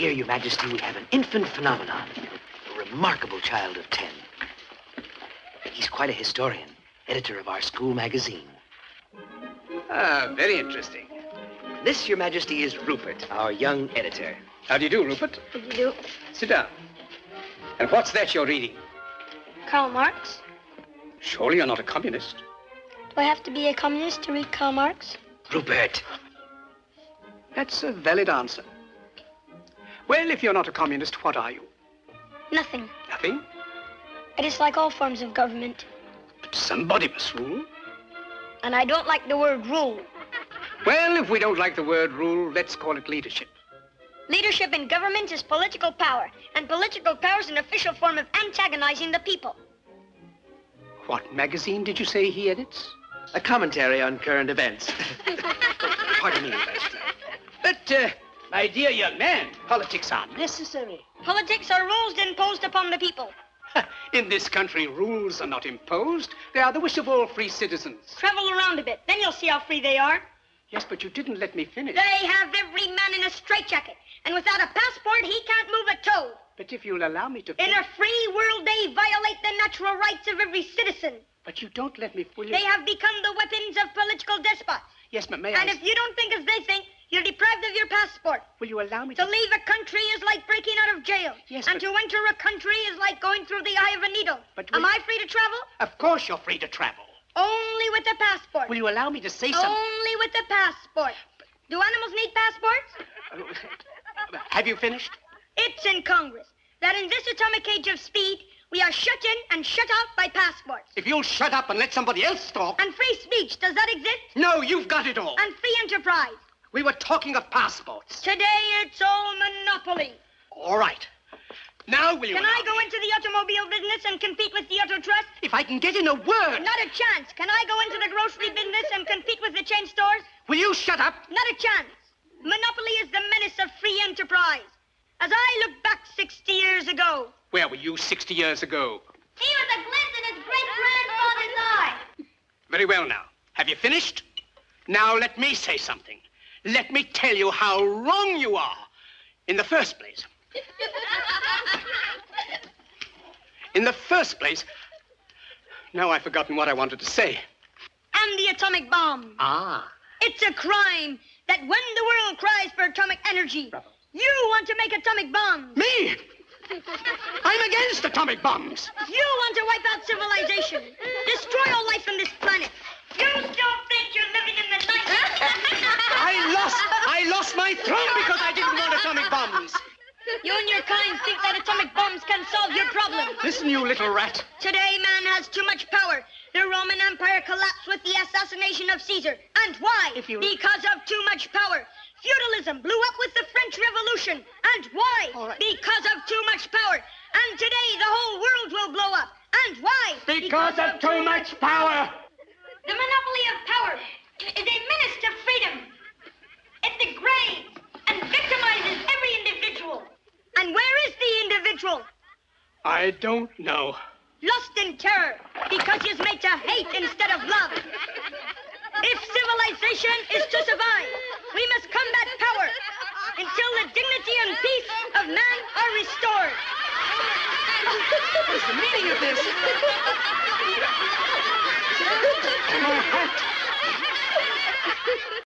Here, Your Majesty, we have an infant phenomenon, a remarkable child of 10. He's quite a historian, editor of our school magazine. Ah, very interesting. This, Your Majesty, is Rupert, our young editor. How do you do, Rupert? How do you do? Sit down. And what's that you're reading? Karl Marx? Surely you're not a communist. Do I have to be a communist to read Karl Marx? Rupert. That's a valid answer. Well, if you're not a communist, what are you? Nothing. Nothing? I dislike all forms of government. But somebody must rule. And I don't like the word rule. Well, if we don't like the word rule, let's call it leadership. Leadership in government is political power, and political power is an official form of antagonizing the people. What magazine did you say he edits? A commentary on current events. Pardon me, Master. But, my dear young man, politics are necessary. Politics are rules imposed upon the people. In this country, rules are not imposed. They are the wish of all free citizens. Travel around a bit, then you'll see how free they are. Yes, but you didn't let me finish. They have every man in a straitjacket, and without a passport, he can't move a toe. But if you'll allow me to In a free world, they violate the natural rights of every citizen. But you don't let me fully... They have become the weapons of political despots. Yes, but may And if you don't think as they think, you're deprived of your passport. Will you allow me To leave a country is like breaking out of jail. Yes, and but... to enter a country is like going through the eye of a needle. But Am I free to travel? Of course you're free to travel. Only with a passport. Will you allow me to say something? Only with a passport. Do animals need passports? Have you finished? It's in Congress that in this atomic age of speed, we are shut in and shut out by passports. If you'll shut up and let somebody else talk... And free speech, does that exist? No, you've got it all. And free enterprise. We were talking of passports. Today, it's all monopoly. All right. Now will you... Can I go into the automobile business and compete with the Auto Trust? If I can get in a word... Not a chance. Can I go into the grocery business and compete with the chain stores? Will you shut up? Not a chance. Monopoly is the menace of free enterprise. As I look back 60 years ago... Where were you 60 years ago? He was a glint in his great-grandfather's eye. Very well now. Have you finished? Now let me say something. Let me tell you how wrong you are. In the first place... In the first place... Now I've forgotten what I wanted to say. And the atomic bomb. Ah. It's a crime that when the world cries for atomic energy, Bravo. you want to make atomic bombs. Me? I'm against atomic bombs. You want to wipe out civilization, destroy all life on this planet. You still think you're living in the night? I lost my throne because I didn't want atomic bombs. You and your kind think that atomic bombs can solve your problem. Listen, you little rat. Today, man has too much power. The Roman Empire collapsed with the assassination of Caesar. And why? Because of too much power. Feudalism blew up with the French Revolution. And why? All right. Because of too much power. And today, the whole world will blow up. And why? Because of too much power. The monopoly of power is a menace to freedom. It degrades and victimizes every individual. And where is the individual? I don't know. Lost in terror because he's made to hate instead of love. If civilization is to survive, we must combat power until the dignity and peace of man are restored. What is the meaning of this? My hat.